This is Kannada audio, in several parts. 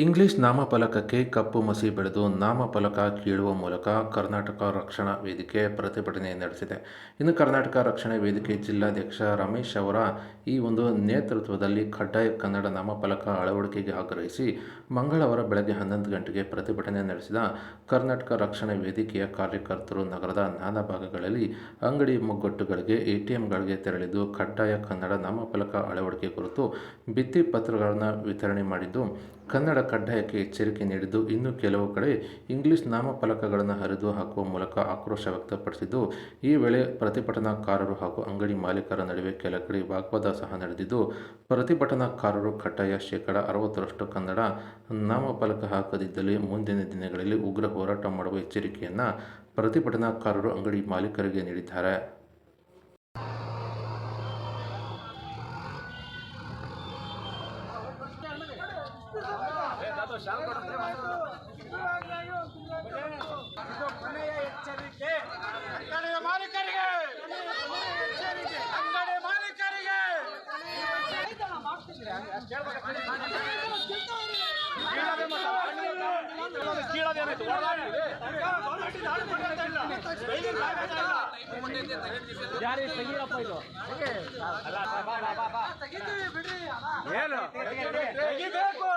ಇಂಗ್ಲಿಷ್ ನಾಮಫಲಕಕ್ಕೆ ಕಪ್ಪು ಮಸಿ ಬೆಳೆದು ನಾಮಫಲಕ ಕೀಳುವ ಮೂಲಕ ಕರ್ನಾಟಕ ರಕ್ಷಣಾ ವೇದಿಕೆ ಪ್ರತಿಭಟನೆ ನಡೆಸಿದೆ. ಇನ್ನು ಕರ್ನಾಟಕ ರಕ್ಷಣಾ ವೇದಿಕೆ ಜಿಲ್ಲಾಧ್ಯಕ್ಷ ರಮೇಶ್ ಅವರ ಈ ಒಂದು ನೇತೃತ್ವದಲ್ಲಿ ಕಡ್ಡಾಯ ಕನ್ನಡ ನಾಮಫಲಕ ಅಳವಡಿಕೆಗೆ ಆಗ್ರಹಿಸಿ ಮಂಗಳವಾರ ಬೆಳಗ್ಗೆ 11 ಗಂಟೆಗೆ ಪ್ರತಿಭಟನೆ ನಡೆಸಿದ ಕರ್ನಾಟಕ ರಕ್ಷಣಾ ವೇದಿಕೆಯ ಕಾರ್ಯಕರ್ತರು ನಗರದ ನಾನಾ ಭಾಗಗಳಲ್ಲಿ ಅಂಗಡಿ ಮುಗ್ಗಟ್ಟುಗಳಿಗೆ, ಎಟಿಎಂಗಳಿಗೆ ತೆರಳಿದ್ದು ಕಡ್ಡಾಯ ಕನ್ನಡ ನಾಮಫಲಕ ಅಳವಡಿಕೆ ಕುರಿತು ಭಿತ್ತಿ ಪತ್ರಗಳನ್ನು ವಿತರಣೆ ಮಾಡಿದ್ದು, ಕನ್ನಡ ಕಡ್ಡಾಯಕ್ಕೆ ಎಚ್ಚರಿಕೆ ನೀಡಿದ್ದು, ಇನ್ನು ಕೆಲವು ಕಡೆ ಇಂಗ್ಲಿಷ್ ನಾಮಫಲಕಗಳನ್ನು ಹರಿದು ಹಾಕುವ ಮೂಲಕ ಆಕ್ರೋಶ ವ್ಯಕ್ತಪಡಿಸಿದ್ದು, ಈ ವೇಳೆ ಪ್ರತಿಭಟನಾಕಾರರು ಹಾಗೂ ಅಂಗಡಿ ಮಾಲೀಕರ ನಡುವೆ ಕೆಲ ಕಡೆ ವಾಗ್ವಾದ ಸಹ ನಡೆದಿದ್ದು, ಪ್ರತಿಭಟನಾಕಾರರು ಕಡ್ಡಾಯ ಶೇಕಡಾ 60% ಕನ್ನಡ ನಾಮಫಲಕ ಹಾಕದಿದ್ದಲ್ಲಿ ಮುಂದಿನ ದಿನಗಳಲ್ಲಿ ಉಗ್ರ ಹೋರಾಟ ಮಾಡುವ ಎಚ್ಚರಿಕೆಯನ್ನು ಪ್ರತಿಭಟನಾಕಾರರು ಅಂಗಡಿ ಮಾಲೀಕರಿಗೆ ನೀಡಿದ್ದಾರೆ. ಎಚ್ಚರಿಕೆ ಅಂಗಡಿ ಮಾಲೀಕರಿಗೆ, ಅಂಗಡಿ ಮಾಲೀಕರಿಗೆ ತೆಗೀರಪ್ಪ ಇದು ಏನು ತೆಗಿಬೇಕು.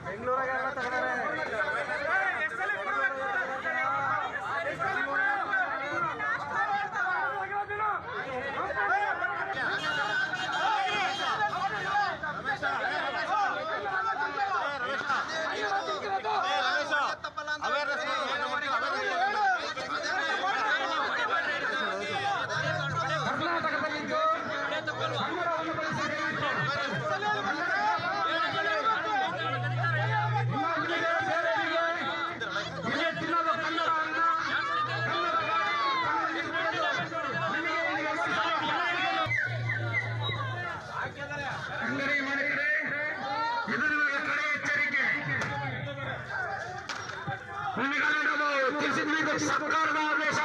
ಬೆಂಗಳೂರಾಗೆಲ್ಲ ತಗೊಂಡಾರೆ. ಸರ್ಕಾರದ ಆದೇಶ